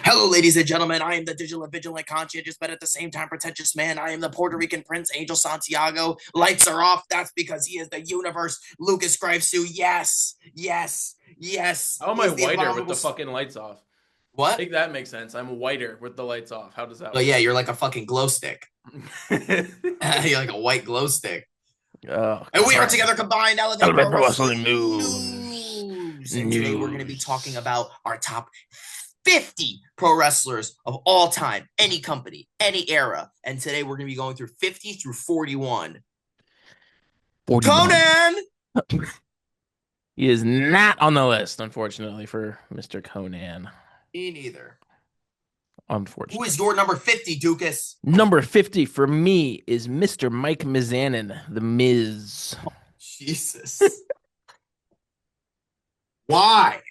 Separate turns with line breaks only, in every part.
Hello, ladies and gentlemen. I am the digital vigilant conscientious, but at the same time pretentious man. I am the Puerto Rican Prince Angel Santiago. Lights are off. That's because he is the universe. Lucas Gravesue. Yes, yes, yes.
How am
He
I
is the
whiter with
abominable.
the fucking lights off?
What?
Make that make sense. I'm whiter with the lights off. How does that
Oh yeah,
work?
you're like a fucking glow stick. You're like a white glow stick.
Oh,
And we are
God.
together combined. Elevate
Element
Pro
Pro Wrestling
Wrestling
News.
News. And today we're going to be talking
News.
about our top 50 pro wrestlers of all time, any company, any era. And today we're going to be going through 50 through 41.
41.
Conan!
He is not on the list, unfortunately, for Mr. Conan.
Me neither. Who is
Unfortunately.
your number 50, Dukas?
Number 50 for me is Mr. Mike Mizanin, The Miz.
Jesus. Why?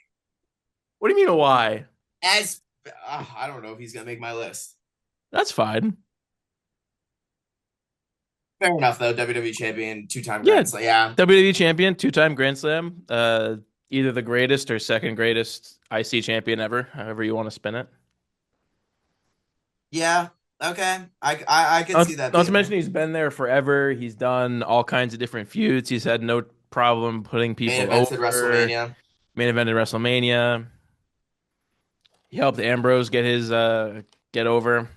What do you mean, why?
As I don't know if he's going to make my list.
That's fine.
Fair enough, though. WWE champion, two-time
Yeah.
Grand Slam. Yeah.
WWE champion, two-time Grand Slam. Either the greatest or second greatest IC champion ever, however you want to spin it.
Yeah. Okay. I could
Not,
see that
not to
being
mention
there.
he's been there forever. He's done all kinds of different feuds. He's had no problem putting
Main
people
events at
over.
WrestleMania.
Main event at WrestleMania. He helped Ambrose get his get over.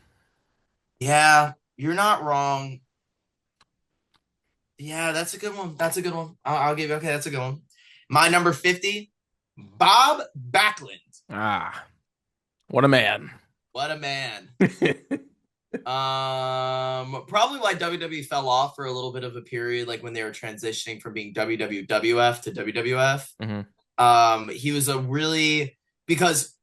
Yeah, you're not wrong. Yeah, that's a good one. That's a good one. I'll give you. Okay, that's a good one. My number 50, Bob Backlund.
Ah, what a man.
What a man. Probably why WWE fell off for a little bit of a period, like when they were transitioning from being WWF to WWF.
Mhm.
He was a really because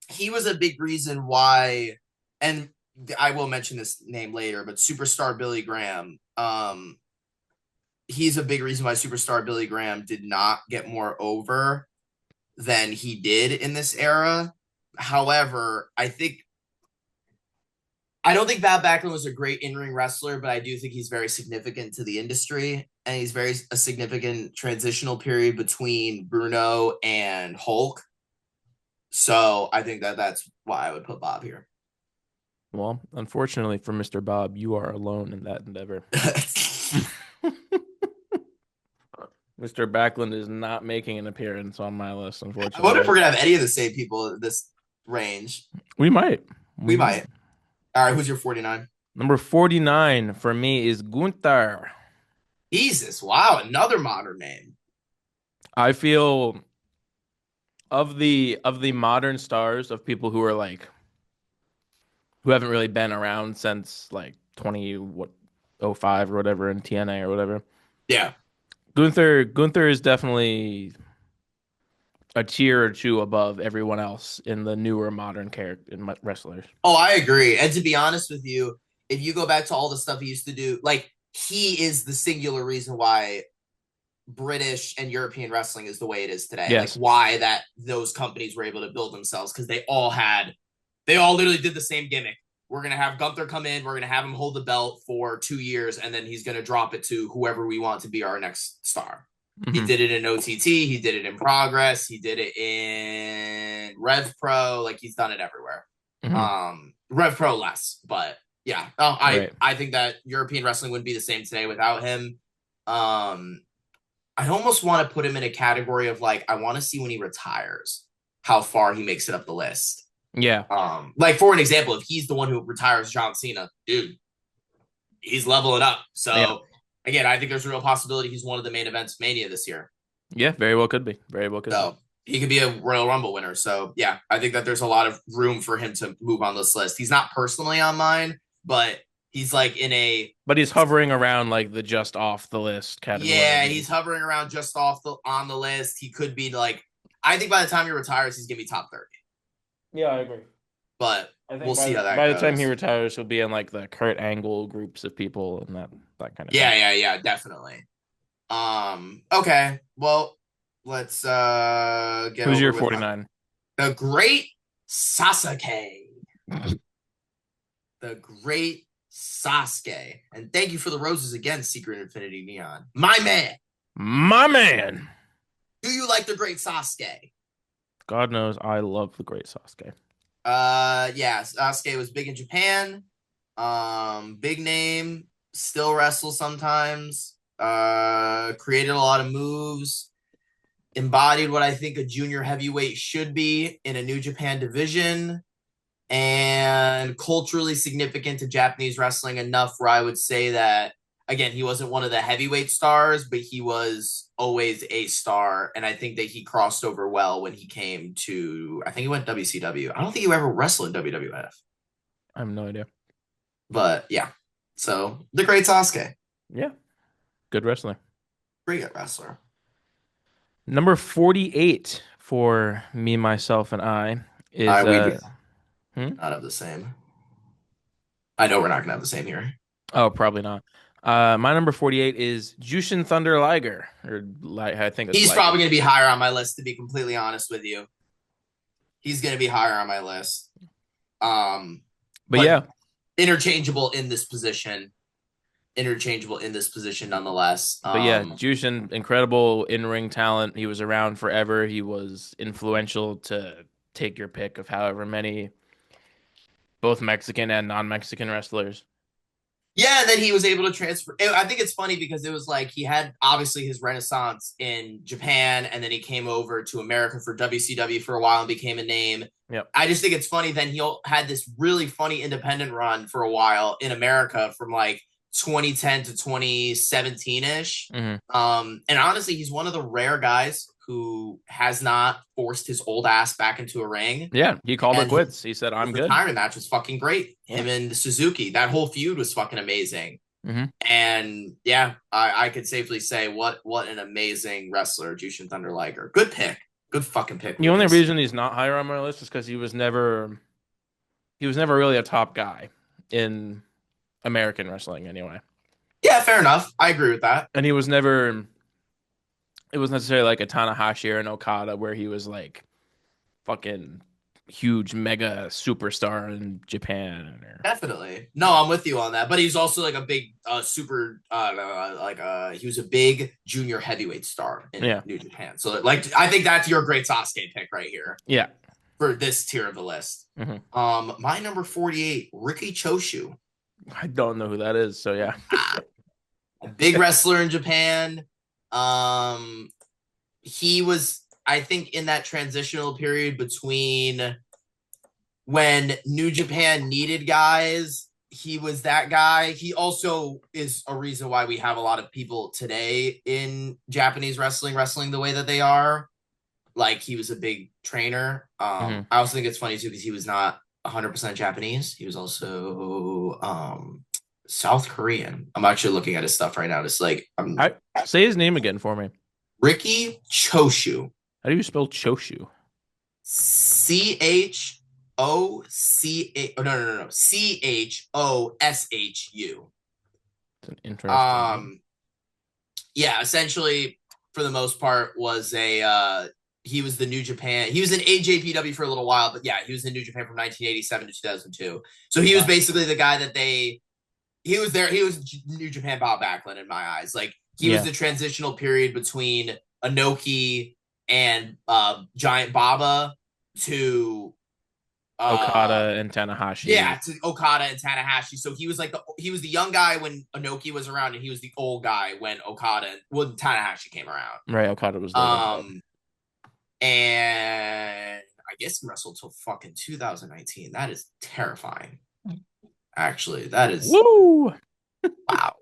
he was a big reason why, and I will mention this name later, but Superstar Billy Graham. He's a big reason why Superstar Billy Graham did not get more over than he did in this era. However, I don't think Bob Backlund was a great in-ring wrestler, but I do think he's very significant to the industry, and he's very a significant transitional period between Bruno and Hulk. So I think that's why I would put Bob here.
Well, unfortunately for Mr. Bob, you are alone in that endeavor. Mr. Backlund is not making an appearance on my list,
I wonder if
unfortunately.
we're gonna have any of the same people in this range.
We might.
We
We might.
might. All right, who's your 49?
Number 49 for me is Gunther.
Jesus, wow, another modern name.
I feel of the modern stars of people who are like who haven't really been around since like 20 what 05 or whatever in TNA or whatever.
Yeah.
Gunther is definitely a tier or two above everyone else in the newer modern character in wrestlers.
Oh, I agree. And to be honest with you, if you go back to all the stuff he used to do, like he is the singular reason why British and European wrestling is the way it is today. Like
Yes.
why that those companies were able to build themselves because they all literally did the same gimmick. We're gonna have Gunther come in, we're gonna have him hold the belt for 2 years, and then he's gonna drop it to whoever we want to be our next star. He
Hmm.
did it in OTT, he did it in Progress, he did it in Rev Pro, like he's done it everywhere.
Hmm.
Rev Pro less, but yeah, I
Right.
I think that European wrestling wouldn't be the same today without him. Um, I almost want to put him in a category of like I want to see when he retires how far he makes it up the list.
Yeah.
Like for an example, if he's the one who retires John Cena, dude, he's leveling up.
Yeah.
So again, I think there's a real possibility he's one of the main events Mania this year.
Yeah, very well could be. Very well could be.
So he could be a Royal Rumble winner. So yeah, I think that there's a lot of room for him to move on this list. He's not personally on mine, but he's like in a
But he's hovering around like the just off the list
yeah,
category.
he's hovering around just off the on the list. He could be like I think by the time he retires, he's gonna be top 30.
Yeah, I agree.
But
I
we'll
think
see how that
by the time he
goes.
retires, he'll be in like the Kurt Angle groups of people and that kind of
Yeah,
thing.
yeah, yeah, definitely. Okay. Well, let's get
Who's
over
your
with
49?
the Great Sasuke. The Great Sasuke. And thank you for the roses again, Secret Infinity Neon. My man.
My man.
Do you like the Great Sasuke?
God knows I love the Great Sasuke.
Yeah, Sasuke was big in Japan. Big name, still wrestles sometimes. Created a lot of moves. Embodied what I think a junior heavyweight should be in a New Japan division, and culturally significant to Japanese wrestling enough where I would say that, again, he wasn't one of the heavyweight stars, but he was always a star. And I think that he crossed over well when he came to, I think he went WCW. I don't think he ever wrestled in WWF.
I have no idea.
But yeah, so the Great Sasuke.
Yeah. Good wrestler.
Great wrestler.
Number 48 for me, myself, and I is
not have the same. I know we're not gonna have the same here.
Oh, probably not. My number 48 is Jushin Thunder Liger, or I think
he's
Liger.
Probably gonna be higher on my list. To be completely honest with you, he's gonna be higher on my list.
But yeah,
interchangeable in this position. Nonetheless.
But yeah, Jushin, incredible in-ring talent. He was around forever. He was influential to take your pick of however many, both Mexican and non-Mexican wrestlers.
Yeah, and then he was able to transfer. I think it's funny because it was like he had obviously his renaissance in Japan, and then he came over to America for WCW for a while and became a name.
Yep.
I just think it's funny. Then he had this really funny independent run for a while in America from like 2010 to 2017-ish.
Mm-hmm.
And honestly, he's one of the rare guys who has not forced his old ass back into a ring.
Yeah, he called it quits. He said, I'm good. The
retirement match was fucking great. Him and Suzuki. That whole feud was fucking amazing.
Mm-hmm.
And yeah, I could safely say what an amazing wrestler Jushin Thunder Liger. Good pick. Good fucking pick.
The only reason he's not higher on my list is because he was never really a top guy in American wrestling anyway.
Yeah, fair enough. I agree with that.
And he was never, it was necessarily like a Tanahashi or an Okada where he was like fucking huge mega superstar in Japan.
Definitely. No, I'm with you on that. But he's also like a big super he was a big junior heavyweight star in New Japan. So like I think that's your Great Sasuke pick right here.
Yeah.
For this tier of the list.
Mm-hmm.
My number 48, Ricky Choshu.
I don't know who that is, so yeah.
A big wrestler in Japan. He was, I think, in that transitional period between when New Japan needed guys. He was that guy. He also is a reason why we have a lot of people today in Japanese wrestling the way that they are. Like, he was a big trainer. I also think it's funny, too, because he was not 100% Japanese. He was also South Korean. I'm actually looking at his stuff right now. Just like,
say his name again for me.
Ricky Choshu.
How do you spell Choshu?
CHOCA. Oh, no. CHOSHU.
It's an interesting.
Yeah, essentially, for the most part, was he was the New Japan. He was in AJPW for a little while, but yeah, he was in New Japan from 1987 to 2002. So he was basically the guy that he was there. He was New Japan Bob Backlund in my eyes. Like, he was the transitional period between Inoki and Giant Baba to
Okada and Tanahashi.
Yeah, to Okada and Tanahashi. So he was like he was the young guy when Inoki was around, and he was the old guy when Tanahashi came around.
Right, Okada was the
and I guess he wrestled till fucking 2019. That is terrifying. Actually, that is
woo.
Wow.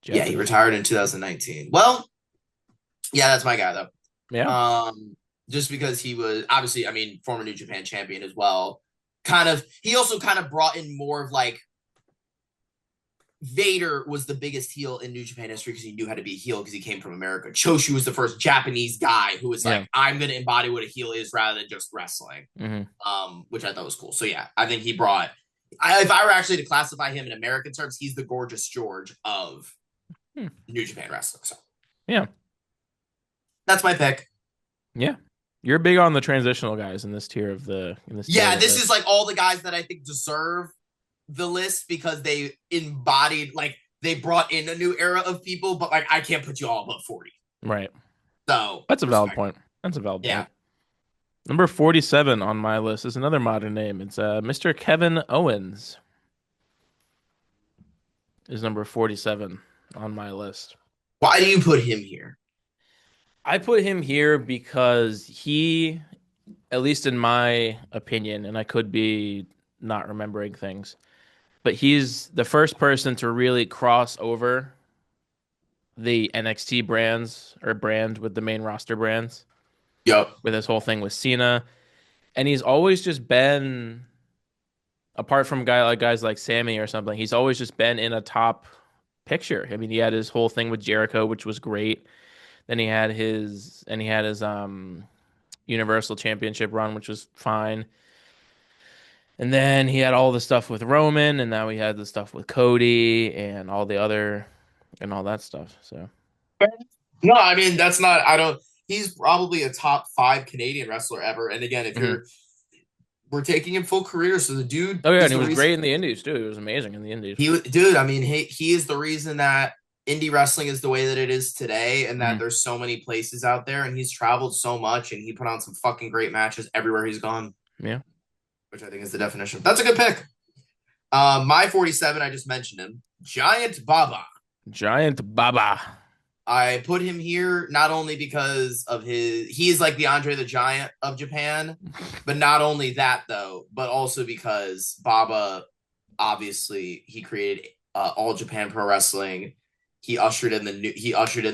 Yeah, he retired in 2019. Well, yeah, that's my guy though.
Yeah.
Just because he was obviously, I mean, former New Japan champion as well. He also kind of brought in more of like Vader was the biggest heel in New Japan history because he knew how to be a heel because he came from America. Choshu was the first Japanese guy who was like, I'm going to embody what a heel is rather than just wrestling, which I thought was cool. So yeah, I think he brought, if I were actually to classify him in American terms, he's the Gorgeous George of New Japan wrestling. So
yeah,
that's my pick.
Yeah. You're big on the transitional guys in this tier of the.
This is like all the guys that I think deserve the list because they embodied, like, they brought in a new era of people, but like I can't put you all above 40.
Right.
So
that's a valid point. That's a valid point. Number 47 on my list is another modern name. It's Mr. Kevin Owens is number 47 on my list.
Why do you put him here?
I put him here because he, at least in my opinion, and I could be not remembering things, but he's the first person to really cross over the NXT brands or brand with the main roster brands
Yup.
with his whole thing with Cena. And he's always just been, apart from guys like Sammy or something, he's always just been in a top picture. I mean, he had his whole thing with Jericho, which was great. Then he had his Universal Championship run, which was fine. And then he had all the stuff with Roman, and now he had the stuff with Cody and all the other and all that stuff. So
No, I mean that's not. I don't. He's probably a top 5 Canadian wrestler ever. And again, if
Mhm.
we're taking him full career, so the dude.
Oh yeah,
Is
and he
the
was
reason,
great in the Indies too. He was amazing in the Indies.
dude. I mean, he is the reason that indie wrestling is the way that it is today, and that
Mhm.
there's so many places out there. And he's traveled so much, and he put on some fucking great matches everywhere he's gone.
Yeah.
Which I think is the definition. That's a good pick. My 47, I just mentioned him. Giant Baba.
Giant Baba.
I put him here not only because of he is like the Andre the Giant of Japan, but not only that though, but also because Baba, obviously, he created All Japan Pro Wrestling. He ushered in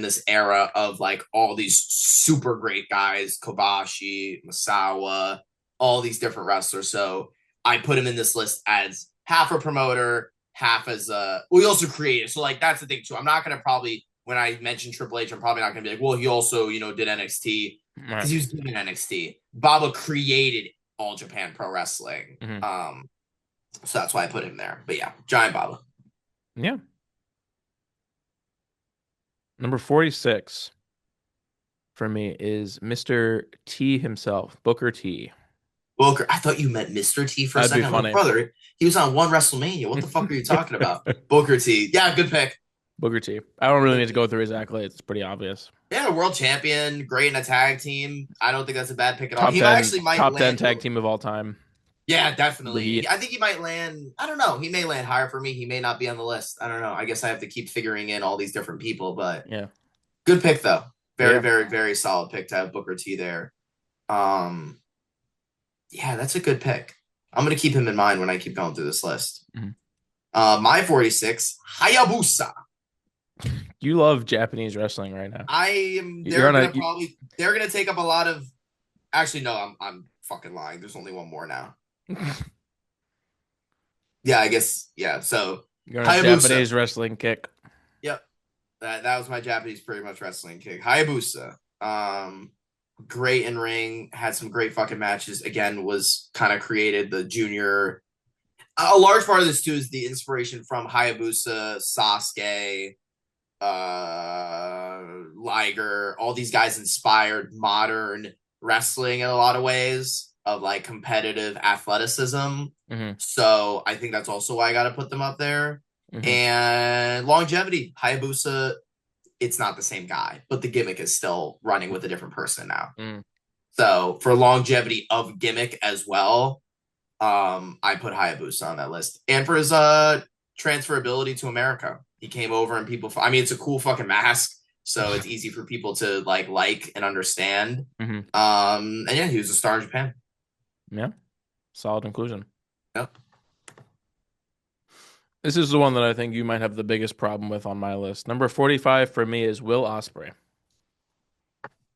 this era of like all these super great guys, Kobashi, Masawa, all these different wrestlers. So I put him in this list as half a promoter, half as we also created. So like that's the thing too. I'm not gonna probably when I mention Triple H, I'm probably not gonna be like, well, he also did NXT
Right.
because he was doing NXT. Baba created All Japan Pro Wrestling.
Mhm.
So that's why I put him there. But yeah, Giant Baba.
Yeah. Number 46 for me is Mr. T himself, Booker T.
Booker. I thought you meant Mr. T for a
That'd be
second. I'm like,
funny.
brother, he was on one WrestleMania. What the fuck are you talking about? Booker T. Yeah, good pick.
Booker T. I don't really need to go through his accolades. It's pretty obvious.
Yeah, world champion, great in a tag team. I don't think that's a bad pick at all.
Top
He
10,
actually might
top 10
land.
tag team of all time.
Yeah,
The
definitely.
Heat.
I think he might land. I don't know. He may land higher for me. He may not be on the list. I don't know. I guess I have to keep figuring in all these different people, but
Yeah.
good pick though. Very,
Yeah.
very, very solid pick to have Booker T there. Um, yeah, that's a good pick. I'm gonna keep him in mind when I keep going through this list.
Mhm.
My 46, Hayabusa.
You love Japanese wrestling right now.
I am.
You're on a.
They're gonna take up a lot of. Actually, no, I'm fucking lying. There's only one more now. Yeah, I guess. Yeah. So
You're on a
Hayabusa.
Japanese wrestling kick.
Yep. That was my Japanese pretty much wrestling kick. Hayabusa. Great in ring, had some great fucking matches. Again, was kind of created the junior. A large part of this too is the inspiration from Hayabusa, Sasuke, Liger. All these guys inspired modern wrestling in a lot of ways of like competitive athleticism.
Mhm.
So I think that's also why I got to put them up there.
Mhm.
And longevity, Hayabusa, it's not the same guy, but the gimmick is still running with a different person now.
Mm.
So for longevity of gimmick as well, I put Hayabusa on that list. And for his transferability to America, he came over and people. I mean, it's a cool fucking mask, so it's easy for people to like and understand.
Mhm.
And yeah, he was a star in Japan.
Yeah. Solid inclusion.
Yep.
This is the one that I think you might have the biggest problem with on my list. Number 45 for me is Will Ospreay.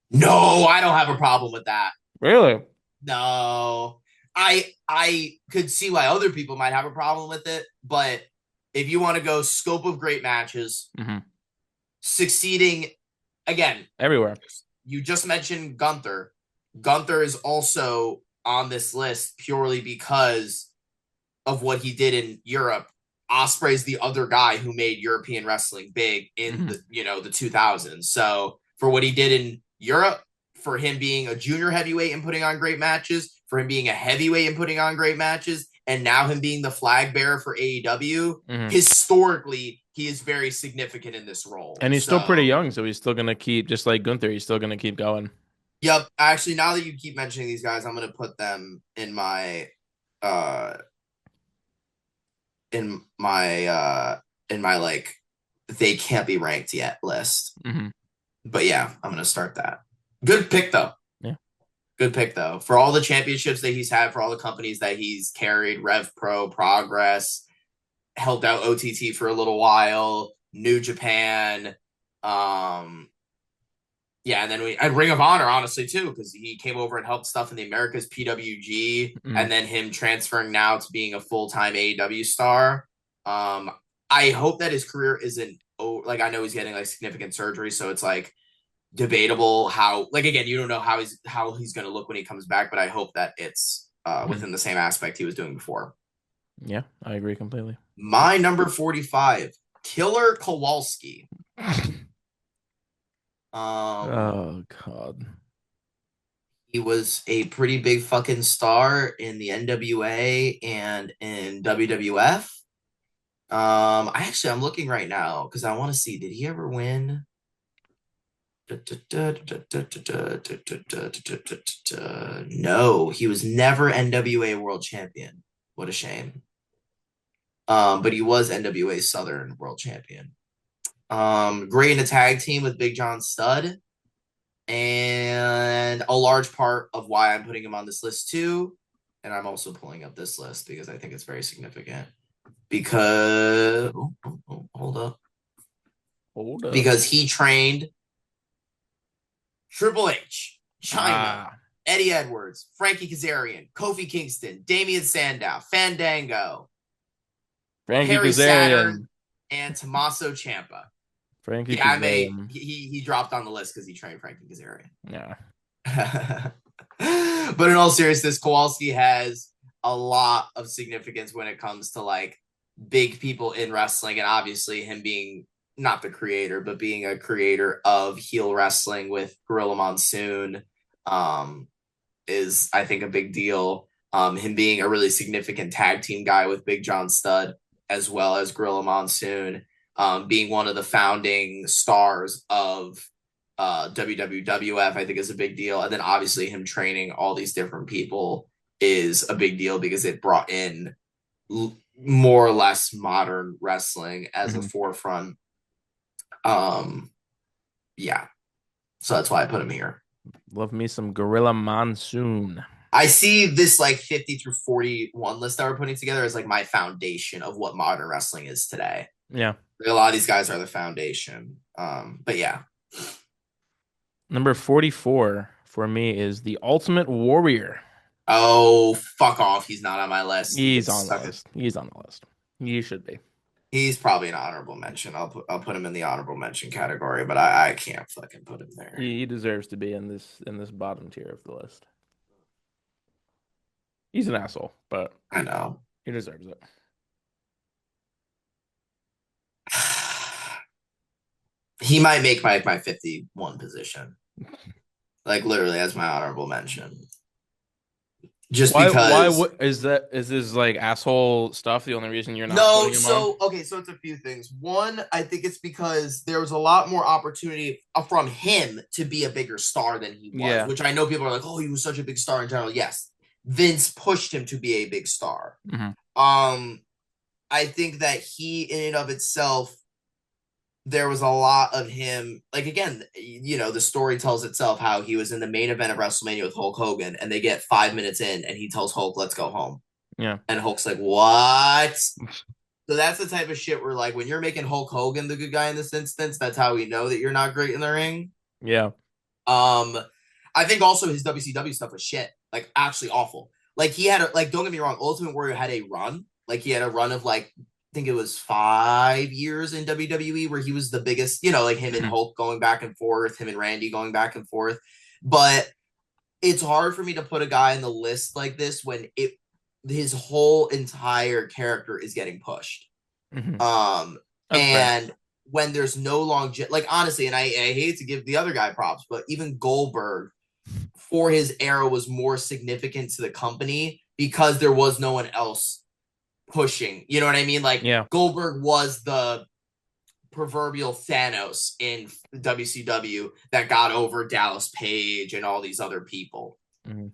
No, I don't have a problem with that.
Really?
No. I could see why other people might have a problem with it, but if you want to go scope of great matches,
Mhm.
succeeding again,
Everywhere.
you just mentioned Gunther. Gunther is also on this list purely because of what he did in Europe. Ospreay's the other guy who made European wrestling big in the 2000s. So for what he did in Europe, for him being a junior heavyweight and putting on great matches, for him being a heavyweight and putting on great matches, and now him being the flag bearer for AEW, historically, he is very significant in this role.
And he's still pretty young, so he's still going to keep, just like Gunther, he's still going to keep going.
Yep. Actually, now that you keep mentioning these guys, I'm gonna put them uh in my in my like they can't be ranked yet list.
Mm-hmm.
But yeah, I'm gonna start that. Good pick though.
Yeah.
Good pick though. For all the championships that he's had, for all the companies that he's carried, Rev Pro, Progress, helped out OTT for a little while, New Japan, um, yeah, and then we and Ring of Honor, honestly, too, because he came over and helped stuff in the Americas PWG,
Mm.
and then him transferring now to being a full-time AEW star. I hope that his career isn't like I know he's getting like significant surgery, so it's like debatable how like again, you don't know how he's gonna look when he comes back, but I hope that it's
Mm.
within the same aspect he was doing before.
Yeah, I agree completely.
My number 45, Killer Kowalski. Um
Oh God.
He was a pretty big fucking star in the NWA and in WWF. I'm looking right now because I want to see, did he ever win? No, he was never NWA World Champion. What a shame. But he was NWA Southern World Champion. Great in a tag team with Big John Studd. And a large part of why I'm putting him on this list too, and I'm also pulling up this list because I think it's very significant. Because hold up,
Hold up.
because he trained Triple H, China,
Ah,
Eddie Edwards, Frankie Kazarian, Kofi Kingston, Damian Sandow, Fandango,
Frankie
Perry Saturn,
Kazarian.
and Tommaso Ciampa.
Frankie
Yeah, I may
Kazarian.
he dropped on the list because he trained Frankie Kazarian.
Yeah.
But in all seriousness, Kowalski has a lot of significance when it comes to like big people in wrestling, and obviously him being not the creator, but being a creator of heel wrestling with Gorilla Monsoon um, is, I think, a big deal. Him being a really significant tag team guy with Big John Studd as well as Gorilla Monsoon, being one of the founding stars of WWF, I think is a big deal. And then obviously him training all these different people is a big deal because it brought in more or less modern wrestling as a
Mm-hmm.
forefront. Um, yeah, so that's why I put him here.
Love me some Gorilla Monsoon.
I see this like 50 through 41 list that we're putting together as like my foundation of what modern wrestling is today.
Yeah.
A lot of these guys are the foundation. But yeah.
Number 44 for me is the Ultimate Warrior.
Oh, fuck off. He's not on my list. He
He's
gets
on the
stuck.
list. He's on the list. He should be.
He's probably an honorable mention. I'll put him in the honorable mention category, but I can't fucking put him there.
He deserves to be in this bottom tier of the list. He's an asshole, but
I know.
he deserves it.
He might make my 51 position. Like literally as my honorable mention. Just because
Is this like asshole stuff the only reason you're not
no,
putting him on?
so it's a few things. One, I think it's because there was a lot more opportunity from him to be a bigger star than he was,
Yeah.
which I know people are like, oh, he was such a big star in general. Yes, Vince pushed him to be a big star.
Mm-hmm.
I think that he, in and of itself, there was a lot of him. Like again, the story tells itself how he was in the main event of WrestleMania with Hulk Hogan, and they get 5 minutes in, and he tells Hulk, "Let's go home."
Yeah.
And Hulk's like, "What?" So that's the type of shit where, like, when you're making Hulk Hogan the good guy in this instance, that's how we know that you're not great in the ring.
Yeah.
I think also his WCW stuff was shit, like actually awful. Like he had like, don't get me wrong, Ultimate Warrior had a run. Like he had a run of like, I think it was 5 years in WWE where he was the biggest. Like him and
Mm-hmm.
Hulk going back and forth, him and Randy going back and forth. But it's hard for me to put a guy in the list like this when his whole entire character is getting pushed.
Mm-hmm.
Um,
That's fair.
and when there's no like honestly, and I hate to give the other guy props, but even Goldberg for his era was more significant to the company because there was no one else pushing. You know what I mean? Like
Yeah.
Goldberg was the proverbial Thanos in WCW that got over Dallas Page and all these other people.
Mm-hmm.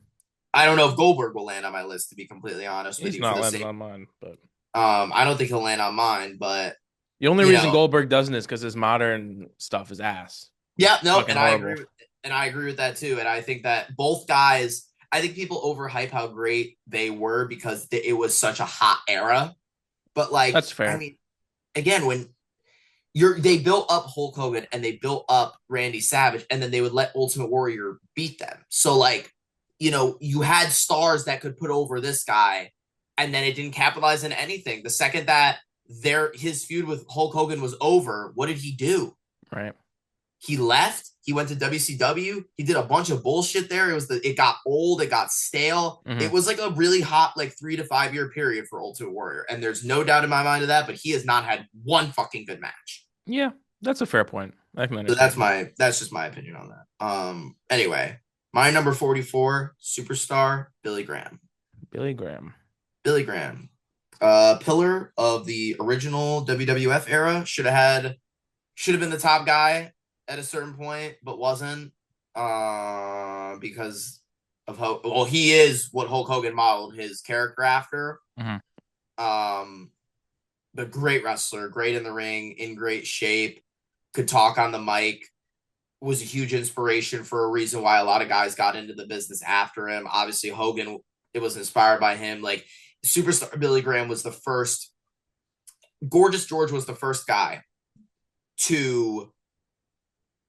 I don't know if Goldberg will land on my list, to be completely honest with
He's
you.
not landing on mine, but
I don't think he'll land on mine, but
the only reason Goldberg doesn't is because his modern stuff is ass.
Yeah, no,
Fucking
and
horrible.
I agree with that too. And I think that both guys, I think people overhype how great they were because it was such a hot era. But like,
That's fair.
I mean, again, when they built up Hulk Hogan and they built up Randy Savage, and then they would let Ultimate Warrior beat them. So like, you had stars that could put over this guy, and then it didn't capitalize on anything. The second that his feud with Hulk Hogan was over, what did he do?
Right.
He left. He went to WCW. He did a bunch of bullshit there. It got old. It got stale.
Mm-hmm.
It was like a really hot, like 3 to 5 year period for Ultimate Warrior. And there's no doubt in my mind of that, but he has not had one fucking good match.
Yeah, that's a fair point. I can
understand. So that's just my opinion on that. Anyway, my number 44, superstar, Billy Graham. Billy Graham. Pillar of the original WWF era. Should have been the top guy at a certain point, but wasn't because of how he is what Hulk Hogan modeled his character after.
Mm-hmm.
But great wrestler, great in the ring, in great shape, could talk on the mic, was a huge inspiration for a reason why a lot of guys got into the business after him. Obviously, Hogan, it was inspired by him. Like, superstar Billy Graham was the first. Gorgeous George was the first guy to,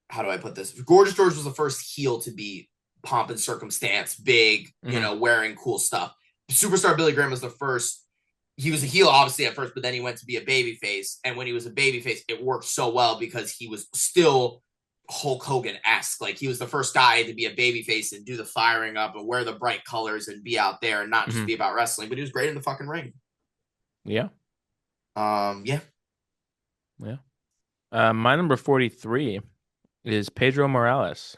how do I put this? Gorgeous George was the first heel to be pomp and circumstance, big, wearing cool stuff. Superstar Billy Graham was the first. He was a heel, obviously, at first, but then he went to be a babyface. And when he was a babyface, it worked so well because he was still Hulk Hogan-esque. Like, he was the first guy to be a babyface and do the firing up and wear the bright colors and be out there and not just be about wrestling, but he was great in the fucking ring.
Yeah.
Yeah.
My number 43 is Pedro Morales.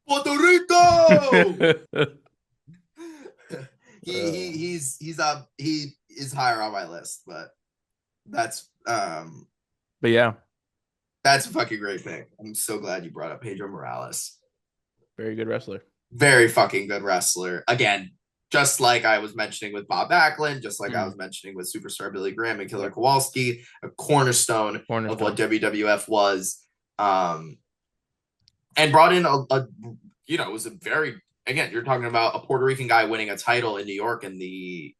Puerto Rico! He is higher on my list, but that's
but yeah,
that's a fucking great pick. I'm so glad you brought up Pedro Morales.
Very good wrestler.
Very fucking good wrestler. Again, just like I was mentioning with Bob Backlund, just like I was mentioning with superstar Billy Graham and Killer Kowalski, a cornerstone of what WWF was. And brought in it was a very, again, you're talking about a Puerto Rican guy winning a title in New York in the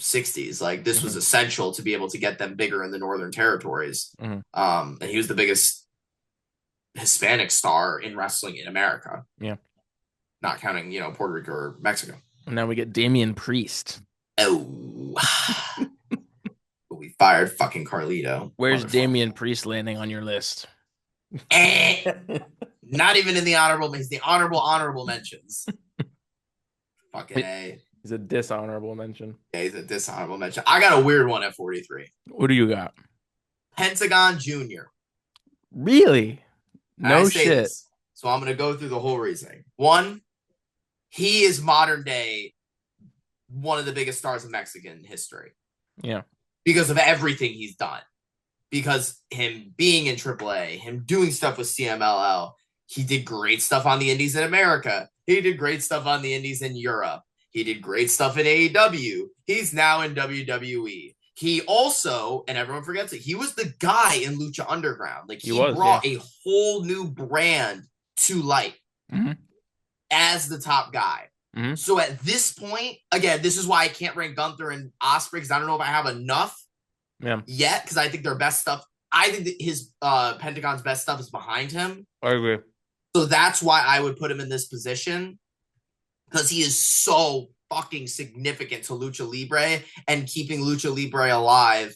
60s. Like, this was essential to be able to get them bigger in the Northern Territories. And he was the biggest Hispanic star in wrestling in America.
Yeah.
Not counting, Puerto Rico or Mexico.
And now we get Damian Priest.
Oh. We fired fucking Carlito.
Where's Damian Priest landing on your list?
Not even in the honorable mentions. The honorable mentions. Fucking A.
He's a dishonorable mention.
Yeah, he's a dishonorable mention. I got a weird one at 43.
What do you got?
Pentagon Jr.
Really? No shit.
So I'm going to go through the whole reasoning. One, he is modern day one of the biggest stars of Mexican history.
Yeah.
Because of everything he's done. Because him being in AAA, him doing stuff with CMLL, he did great stuff on the indies in America. He did great stuff on the indies in Europe. He did great stuff in AEW. He's now in WWE. He also, and everyone forgets it, he was the guy in Lucha Underground. Like, he brought a whole new brand to light as the top guy. So at this point, again, this is why I can't rank Gunther and Ospreay, because I don't know if I have enough yet, because I think their best stuff, I think that his Pentagon's best stuff is behind him.
I agree.
So that's why I would put him in this position, because he is so fucking significant to Lucha Libre and keeping Lucha Libre alive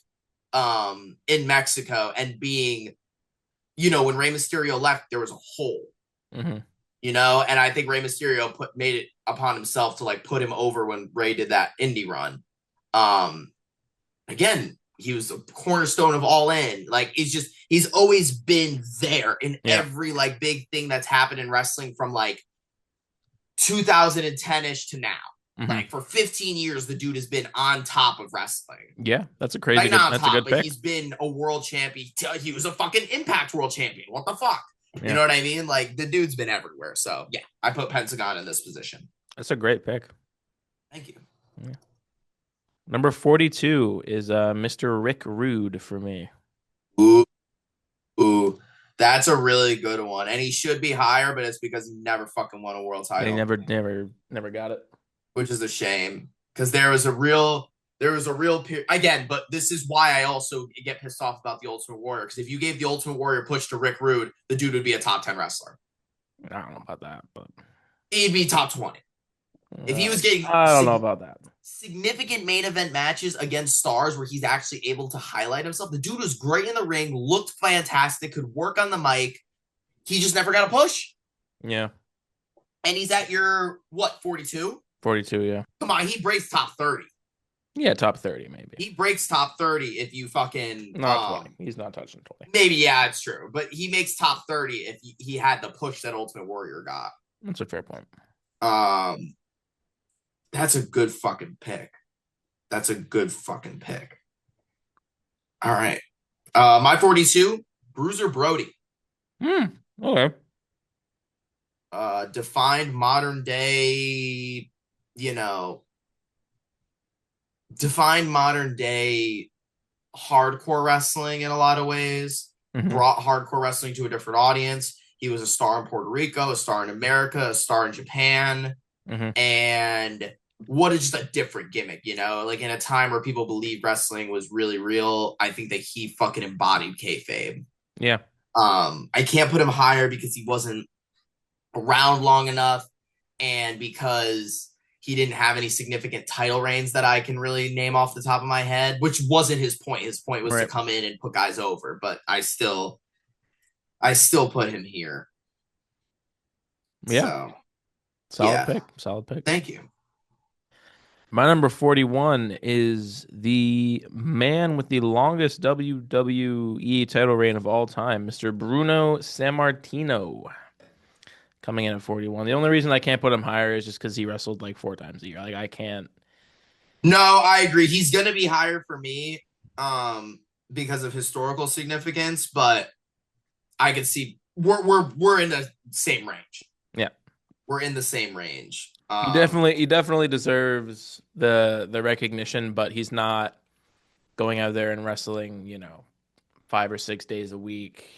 in Mexico, and being, when Rey Mysterio left, there was a hole, and I think Rey Mysterio made it upon himself to like put him over when Rey did that indie run. Again, he was a cornerstone of All In. Like, it's just, he's always been there in every like big thing that's happened in wrestling from like 2010-ish to now. Like for 15 years, the dude has been on top of wrestling.
Yeah, that's a
Like
crazy good.
not on
That's a
top,
good
but
pick.
he's been a world champion. He was a fucking Impact world champion. What the fuck? You
Yeah,
know what I mean? Like the dude's been everywhere. So yeah, I put Pentagon in this position.
that's a great pick.
Thank you.
Yeah. Number 42 is Mr. Rick Rude for me.
Ooh, ooh, that's a really good one, and he should be higher, but it's because he never fucking won a world
And he
title,
never got it.
which is a shame. Because there was a real period again. But this is why I also get pissed off about the Ultimate Warrior. Because if you gave the Ultimate Warrior push to Rick Rude, the dude would be a top 10 wrestler.
I don't know about that, but
He'd be top 20 if he was getting.
I don't know about that.
Significant main event matches against stars where he's actually able to highlight himself. The dude was great in the ring, looked fantastic, could work on the mic. He just never got a push.
Yeah,
And he's at your, what, 42?
42. Yeah,
Come on, he breaks top 30.
yeah, top 30 maybe.
He breaks top 30 if you fucking.
Not 20. He's not touching 20.
Maybe, yeah, it's true. But he makes top 30 if he had the push that Ultimate Warrior got.
That's a fair point.
That's a good fucking pick. That's a good fucking pick. All right. My 42, Bruiser Brody.
Okay.
Defined modern day, defined modern day hardcore wrestling in a lot of ways. Brought hardcore wrestling to a different audience. He was a star in Puerto Rico, a star in America, a star in Japan. And what is just a different gimmick, like in a time where people believed wrestling was really real. I think that he fucking embodied kayfabe.
Yeah.
I can't put him higher because he wasn't around long enough and because he didn't have any significant title reigns that I can really name off the top of my head, which wasn't his point. His point was to come in and put guys over, but I still put him here.
Yeah. Solid pick.
Thank you.
My number 41 is the man with the longest WWE title reign of all time, Mr. Bruno Sammartino, coming in at 41. The only reason I can't put him higher is just because he wrestled like 4 times a year. Like I can't.
No, I agree. He's gonna be higher for me, because of historical significance. But I could see we're in the same range.
Yeah,
we're in the same range.
He definitely deserves the recognition, but he's not going out there and wrestling, 5 or 6 days a week,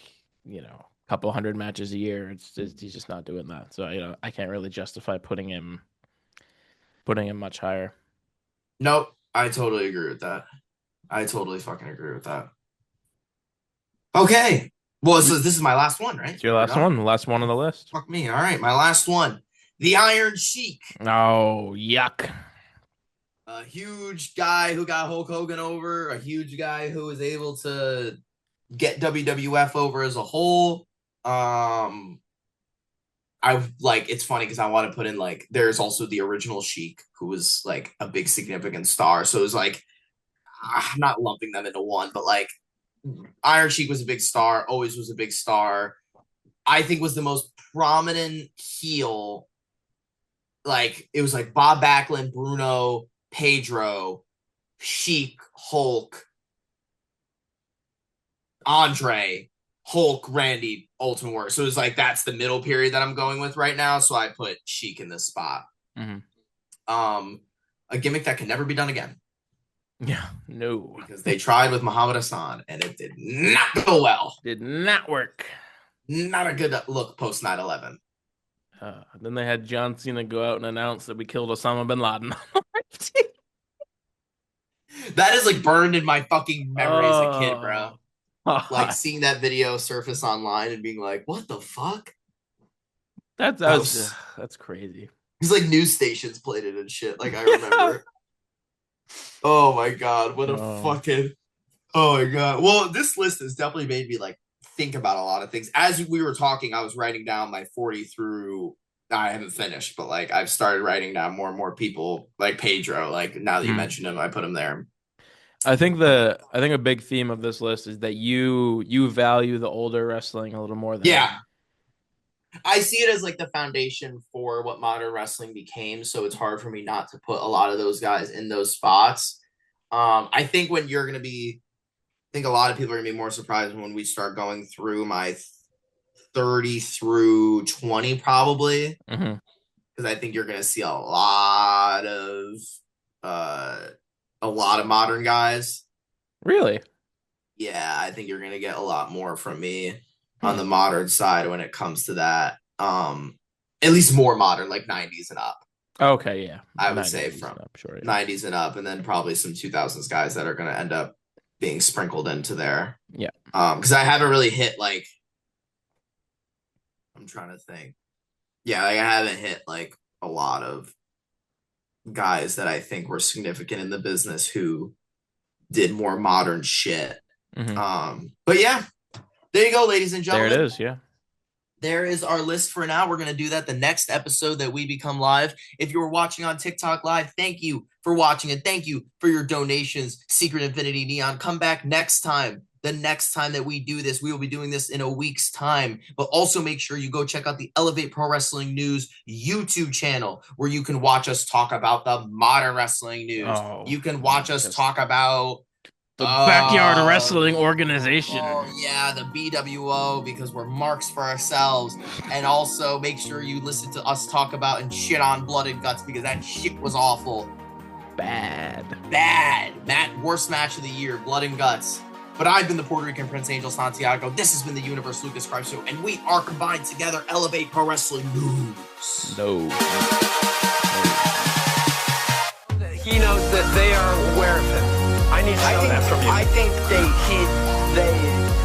a couple hundred matches a year. He's just not doing that. So, I can't really justify putting him much higher.
Nope. I totally agree with that. I totally fucking agree with that. Okay. Well, so this is my last one, right?
It's your last one. The last one on the list.
Fuck me. All right. My last one. The Iron Sheik.
Oh, yuck.
A huge guy who got Hulk Hogan over. A huge guy who was able to get WWF over as a whole. It's funny because I want to put in there's also the original Sheik who was like a big significant star. So it was like, I'm not lumping them into one, but Iron Sheik was a big star, always was a big star. I think was the most prominent heel. It was like Bob Backlund, Bruno, Pedro, Sheik, Hulk, Andre, Hulk, Randy, Ultimate Warrior. So it was that's the middle period that I'm going with right now. So I put Sheik in this spot. A gimmick that can never be done again.
Yeah, no.
Because they tried with Muhammad Hassan and it did not go well.
Did not work.
Not a good look post 9/11.
Then they had John Cena go out and announce that we killed Osama bin Laden.
That is burned in my fucking memory as a kid, bro. Seeing that video surface online and being like, what the fuck?
That's crazy.
Because news stations played it and shit. I remember. Oh my god, what a fucking. Oh my god. Well, this list has definitely made me think about a lot of things. As we were talking, I was writing down my 40 through. I haven't finished, but I've started writing down more and more people like Pedro. Now that you mentioned him, I put him there.
I think a big theme of this list is that you value the older wrestling a little more than
yeah. I see it as like the foundation for what modern wrestling became, so it's hard for me not to put a lot of those guys in those spots. I think when you're gonna be, I think a lot of people are gonna be more surprised when we start going through my 30 through 20 probably, because I think you're gonna see a lot of modern guys.
Really?
Yeah, I think you're gonna get a lot more from me on the modern side when it comes to that. At least more modern, like 90s and up.
Okay, yeah.
I would say from
up, sure, yeah.
90s and up, and then probably some 2000s guys that are going to end up being sprinkled into there.
Yeah.
Because I haven't really hit like, I'm trying to think. Yeah, like I haven't hit like a lot of guys that I think were significant in the business who did more modern shit. But yeah, there you go, ladies and gentlemen.
There it is, yeah.
There is our list for now. We're going to do that the next episode that we become live. If you were watching on TikTok Live, thank you for watching and thank you for your donations. Secret Infinity Neon, come back next time. The next time that we do this, we will be doing this in a week's time. But also make sure you go check out the Elevate Pro Wrestling News YouTube channel where you can watch us talk about the modern wrestling news. You can watch us talk about
the Backyard Wrestling Organization.
Oh, yeah, the BWO, because we're marks for ourselves. And also make sure you listen to us talk about and shit on Blood and Guts, because that shit was awful.
Bad.
Worst match of the year, Blood and Guts. But I've been the Puerto Rican Prince Angel Santiago. This has been the Universe Lucas Crime Show, and we are combined together. Elevate Pro Wrestling News.
No.
He knows that they are aware of him. I need to know that from you.
I think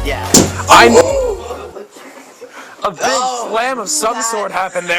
yeah.
A big slam of some sort happened there.